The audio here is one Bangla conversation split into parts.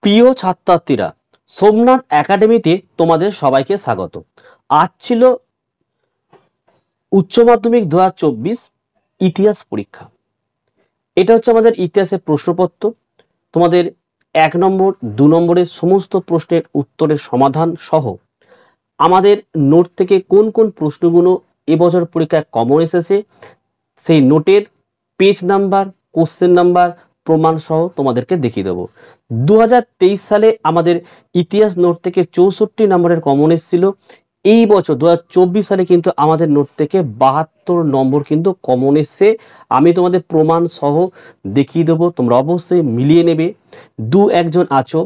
প্রিয় ছাত্রছাত্রীরা, সোমনাথ একাডেমিতে তোমাদের সবাইকে স্বাগত। আজ ছিল উচ্চ মাধ্যমিক 2024 ইতিহাস পরীক্ষা। এটা হচ্ছে আমাদের ইতিহাসের প্রশ্নপত্র। তোমাদের 1 নম্বর 2 নম্বরের সমস্ত প্রশ্নের উত্তরের সমাধান সহ আমাদের নোট থেকে কোন কোন প্রশ্নগুলো এবছর পরীক্ষায় কমন এসেছে সেই নোটের পেজ নাম্বার, কোশ্চেন নাম্বার, প্রমাণ সহ তোমাদেরকে দেখিয়ে দেবো। 2023 সালে আমাদের ইতিহাস নোট থেকে 64 নম্বরের কমন এসেছিল। এই বছর 2024 সালে কিন্তু আমাদের নোট থেকে 72 নম্বর কিন্তু কমন এসছে। আমি তোমাদের প্রমাণ সহ দেখিয়ে দেবো, তোমরা অবশ্যই মিলিয়ে নেবে। দু একজন আছো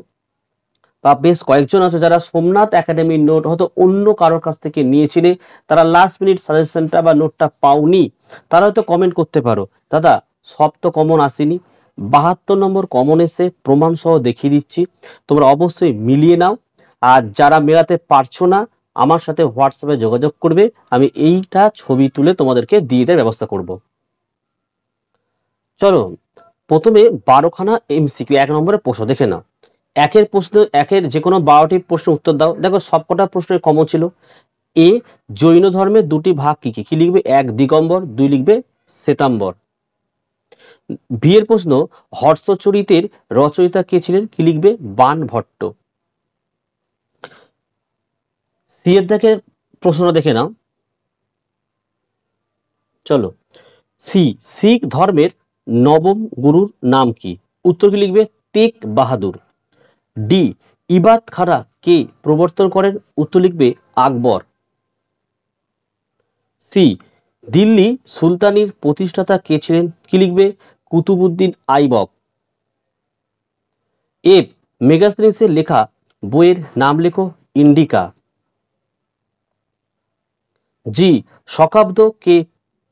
বা বেশ কয়েকজন আছো যারা সোমনাথ একাডেমির নোট হয়তো অন্য কারোর কাছ থেকে নিয়েছিলে, তারা লাস্ট মিনিট সাজেশনটা বা নোটটা পাওনি, তারা হয়তো কমেন্ট করতে পারো, দাদা সব তো কমন আসেনি, 72 নম্বর কমন এসে প্রমাণ সহ দেখিয়ে দিচ্ছি, তোমরা অবশ্যই মিলিয়ে নাও। আর যারা মেলাতে পারছো না, আমার সাথে হোয়াটসঅ্যাপে যোগাযোগ করবে, আমি এইটা ছবি তুলে তোমাদেরকে দিয়ে দেওয়ার ব্যবস্থা করব। চলো প্রথমে 12খানা এমসিকিউ 1 নম্বরের প্রশ্ন দেখে নাও। একের যে কোনো 12টি প্রশ্নের উত্তর দাও। দেখো সবকটা প্রশ্নের কমন ছিল। এ, জৈন ধর্মের দুটি ভাগ কি কি? কি লিখবে? 1 দিগম্বর, 2 লিখবে শ্বেতাম্বর। বি এর প্রশ্ন, হর্ষচরিতের রচয়িতা কে ছিলেন? কি লিখবে? বাণভট্ট। সি এর দেখে প্রশ্নটা দেখে নাও। চলো, সি, শিখ ধর্মের নবম গুরুর নাম কি? উত্তর কি লিখবে? তেগ বাহাদুর। ডি, ইবাদ খারা কে প্রবর্তন করেন? উত্তর লিখবে আকবর। সি, দিল্লি সুলতানির প্রতিষ্ঠাতা কে ছিলেন? কি লিখবে? কুতুবউদ্দিন আইবক। এফ, মেগাস্তিনিসের লেখা বইয়ের নাম লেখো। ইন্ডিকা। জি, শকাব্দ কে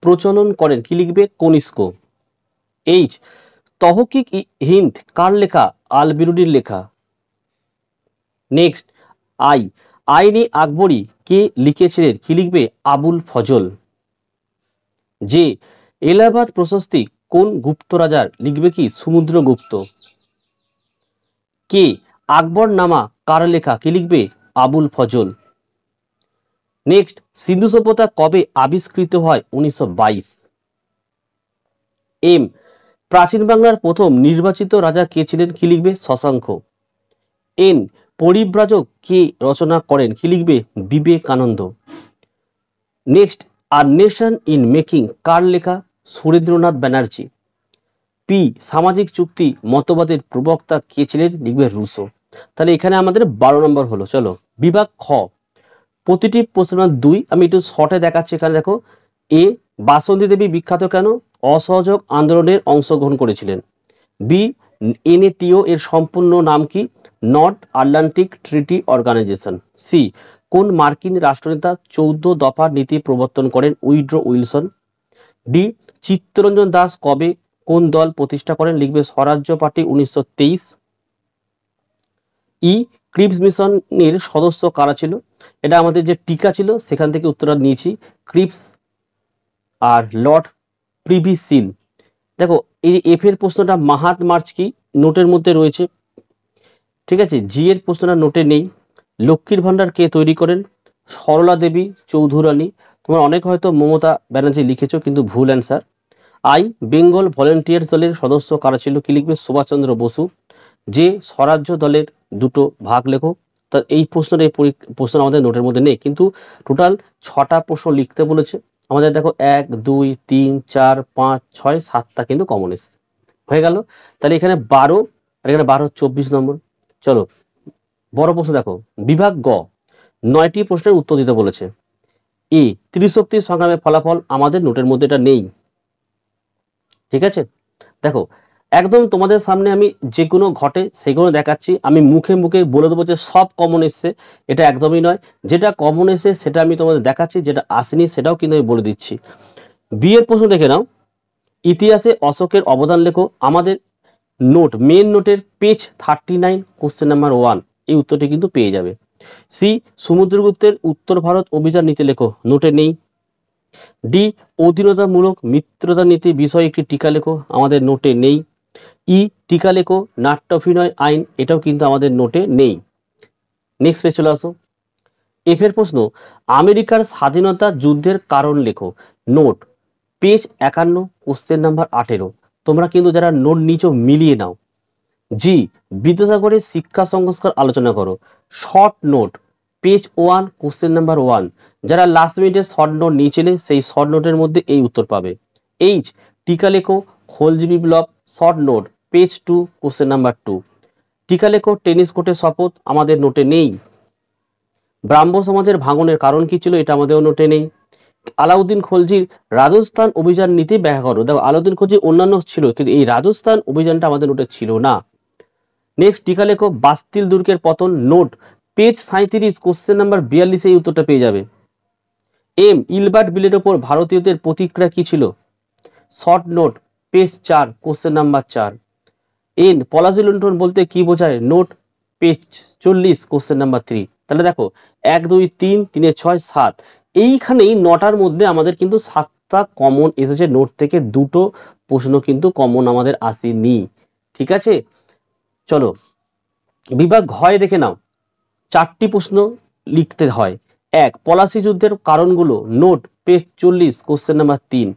প্রচলন করেন? কি লিখবে? কনিষ্ক। এইচ, তহকিক হিন্দ কার লেখা? আল বিরুনির লেখা। নেক্সট, আই, আইনি আকবরী কে লিখেছিলেন? কি লিখবে? আবুল ফজল। যে, এলাহাবাদ প্রশস্তি কোন গুপ্ত রাজার? লিখবে কি? সমুদ্রগুপ্ত। কে, আকবর নামা কার লেখা? কি লিখবে? আবুল ফজল। নেক্সট, সিন্ধু সভ্যতা কবে আবিষ্কৃত হয়? 1922। এম, প্রাচীন বাংলার প্রথম নির্বাচিত রাজা কে ছিলেন? কি লিখবে? শশাঙ্ক। এন, পরিব্রাজক কে রচনা করেন? কি লিখবে? বিবেকানন্দ। নেক্সট, আর নেশন ইন মেকিং কার লেখা? সুরেন্দ্রনাথ ব্যানার্জি। পি, সামাজিক চুক্তি মতবাদের প্রবক্তা কে ছিলেন? লিখবে রুসো। তাহলে এখানে আমাদের 12 নম্বর হলো। চলো বিভাগ খ, প্রতিটি প্রশ্ন 2, আমি একটু শর্টে দেখাচ্ছি। এখানে দেখো, এ, বাসন্তী দেবী বিখ্যাত কেন? অসহযোগ আন্দোলনের অংশগ্রহণ করেছিলেন। বি, এনএটিও এর সম্পূর্ণ নাম কি? North Atlantic treaty organization. C, কোন মার্কিন রাষ্ট্রনেতা 14 দফা নীতি প্রবর্তন করেন? Withdraw Wilson. D, Chittaranjan Das কবে কোন দল প্রতিষ্ঠা করেন? লিখবে স্বরাজ্য পার্টি, 1923। ই, ক্রিপস মিশনের সদস্য কারা ছিল? এটা আমাদের যে টিকা ছিল সেখান থেকে উত্তরটা নিয়েছি, ক্রিপস আর লর্ড প্রিভি সিল। দেখো এই এফ এর প্রশ্নটা মাহাত মার্চ কি? নোটের মধ্যে রয়েছে, ঠিক আছে। জি এর প্রশ্নটা নোটে নেই। লক্ষ্মীর ভান্ডার কে তৈরি করেন? সরলা দেবী চৌধুরানী। তোমরা অনেক হয়তো মমতা ব্যানার্জি লিখেছো, কিন্তু ভুল অ্যান্সার। আই, বেঙ্গল ভলেন্টিয়ার্স দলের সদস্য কারা ছিল? কি লিখবে? সুভাষচন্দ্র বসু। যে, স্বরাজ্য দলের দুটো ভাগ লেখো। তা এই প্রশ্নের প্রশ্ন আমাদের নোটের মধ্যে নেই, কিন্তু টোটাল 6টা প্রশ্ন লিখতে বলেছে আমাদের। দেখো 1 2 3 4 5 6 7টা কিন্তু কমন এসছে, হয়ে গেল। তাহলে এখানে 12 আর এখানে 12 24 নম্বর। চলো বড় প্রশ্ন দেখো, বিভাগ গ, 9টি প্রশ্নের উত্তর দিতে বলেছে। এ, ত্রিশক্তি সংগ্রামের ফলাফল আমাদের নোটের মধ্যে এটা নেই, ঠিক আছে। দেখো একদম তোমাদের সামনে আমি যেগুলো ঘটে সেগুলো দেখাচ্ছি, আমি মুখে মুখে বলে দেবো যে সব কমন এসছে, এটা একদমই নয়। যেটা কমন এসে সেটা আমি তোমাদের দেখাচ্ছি, যেটা আসেনি সেটাও কিন্তু আমি বলে দিচ্ছি। বিয়ের প্রশ্ন দেখে নাও, ইতিহাসে অশোকের অবদান লেখো। আমাদের নোট, মেন নোটের পেজ 39, কোশ্চেন নাম্বার 1, এই উত্তরটি কিন্তু পেয়ে যাবে। সি, সমুদ্রগুপ্তের উত্তর ভারত অভিযান নীতি লেখো, নোটে নেই। ডি, অধীনতামূলক মিত্রতা নীতি বিষয়ে একটি টিকা লেখো, আমাদের নোটে নেই। ই টিকা লেখো নাট্যাভিনয় আইন, এটাও কিন্তু আমাদের নোটে নেই। নেক্সট পেজ চলে আসো। এফ এর প্রশ্ন, আমেরিকার স্বাধীনতা যুদ্ধের কারণ লেখো। Note page 51, question number 18। তোমরা কিন্তু যারা নোট নিচো মিলিয়ে নাও। জি বিদ্যাসাগরের শিক্ষা সংস্কার আলোচনা করো। Short note page 1, question number 1। যারা লাস্ট মিনিটে শর্ট নোট নিয়েছিলে সেই শর্ট নোটের মধ্যে এই উত্তর পাবে। এইচ টিকা লেখো খলজি বিপ্লব, short note page 2, question number 2। টিকা লেখো টেনিস কোর্টের শপথ, আমাদের নোটে নেই। ব্রাহ্ম সমাজের ভাঙনের কারণ কি ছিল, এটা আমাদের নোটে নেই। আলাউদ্দিন খলজির রাজস্থান অভিযান নীতি ব্যাখ্যা করো। দেখো আলাউদ্দিন খলজি অন্যান্য ছিল, কিন্তু এই রাজস্থান অভিযানটা আমাদের নোটে ছিল না। নেক্সট টিকা লেখো বাস্তিল দুর্গের পতন, নোট পেজ 37, কোশ্চেন নাম্বার 42 এই উত্তরটা পেয়ে যাবে। এম ইলবার্ট বিলের ওপর ভারতীয়দের প্রতিক্রিয়া কি ছিল, short note page 4, question number 4। N Palashi লুণ্ঠন বলতে কি বোঝায়, নোট পেজ 40, কোশ্চেন নাম্বার 3। তাহলে দেখো 1 2 3 3 6 7, এইখানেই 9টার মধ্যে আমাদের কিন্তু 7টা কমন এসেছে নোট থেকে, 2টো প্রশ্ন কিন্তু কমন আমাদের আসেনি। ঠিক আছে, চলো বিভাগ ঘয় দেখে নাও। 4টি প্রশ্ন লিখতে হয়। 1 পলাশী যুদ্ধের কারণগুলো, নোট পেজ 40, কোশ্চেন নাম্বার 3।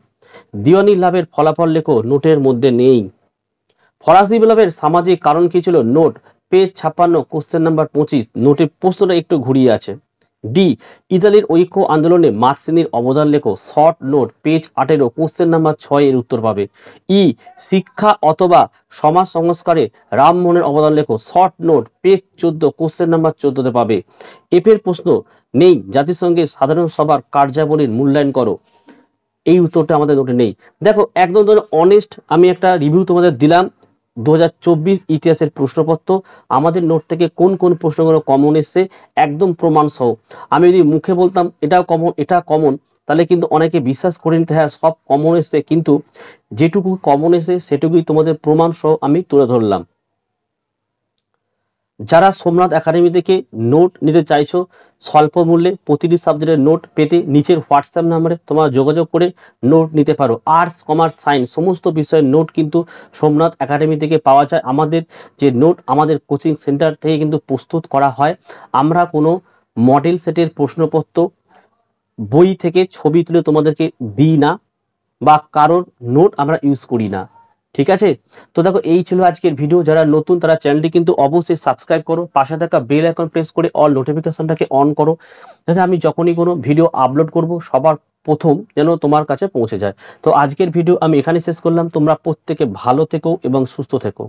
দিওয়ানি লাভের ফলাফল লেখো, নোটের মধ্যে নেই। ফরাসি বিপ্লবের সামাজিক কারণ কি ছিল, নোট পেজ 56, কোশ্চেন নাম্বার 25। নোটে প্রশ্নটা একটু ঘুরিয়ে আছে। ডি ইতালির ঐক্য আন্দোলনে মার্কসিনির অবদান লেখো, short note page 18, question number 6 এর উত্তর পাবে। ই শিক্ষা অথবা সমাজ সংস্কারে রামমোহনের অবদান লেখো, short note page 14, question number 14 তে পাবে। এফ এর প্রশ্ন, নেই জাতিসংঘের সাধারণ সভার কার্যাবলীর মূল্যায়ন করো, এই উত্তরটা আমাদের নোটে নেই। দেখো একদম অনেস্ট আমি একটা রিভিউ তোমাদের দিলাম। 2024 ইতিহাসের প্রশ্নপত্র আমাদের নোট থেকে কোন কোন প্রশ্নগুলো কমন এসছে একদম প্রমাণ সহ। আমি যদি মুখে বলতাম এটাও কমন এটা কমন, তাহলে কিন্তু অনেকে বিশ্বাস করে নিতে, হ্যাঁ সব কমন এসছে, কিন্তু যেটুকু কমন এসে সেটুকুই তোমাদের প্রমাণ সহ আমি তুলে ধরলাম। যারা সোমনাথ একাডেমি থেকে নোট নিতে চাইছো স্বল্প মূল্যে প্রতিটি সাবজেক্টের নোট পেতে নিচের হোয়াটসঅ্যাপ নাম্বারে তোমরা যোগাযোগ করে নোট নিতে পারো। আর্টস কমার্স সায়েন্স সমস্ত বিষয়ের নোট কিন্তু সোমনাথ একাডেমি থেকে পাওয়া যায়। আমাদের যে নোট আমাদের কোচিং সেন্টার থেকে কিন্তু প্রস্তুত করা হয়। আমরা কোনো মডেল সেটের প্রশ্নপত্র বই থেকে ছবি তুলে তোমাদেরকে দিই না, বা কারোর নোট আমরা ইউজ করি না। ঠিক আছে, তো দেখো এই ছিল আজকের ভিডিও। যারা নতুন তারা চ্যানেলটি কিন্তু অবশ্যই সাবস্ক্রাইব করো, পাশে থাকা বেল আইকন প্রেস করে অল নোটিফিকেশনটাকে অন করো, যাতে আমি যখনই কোনো ভিডিও আপলোড করব সবার প্রথম যেন তোমার কাছে পৌঁছে যায়। তো আজকের ভিডিও আমি এখানে শেষ করলাম। তোমরা প্রত্যেকে ভালো থেকো এবং সুস্থ থেকো।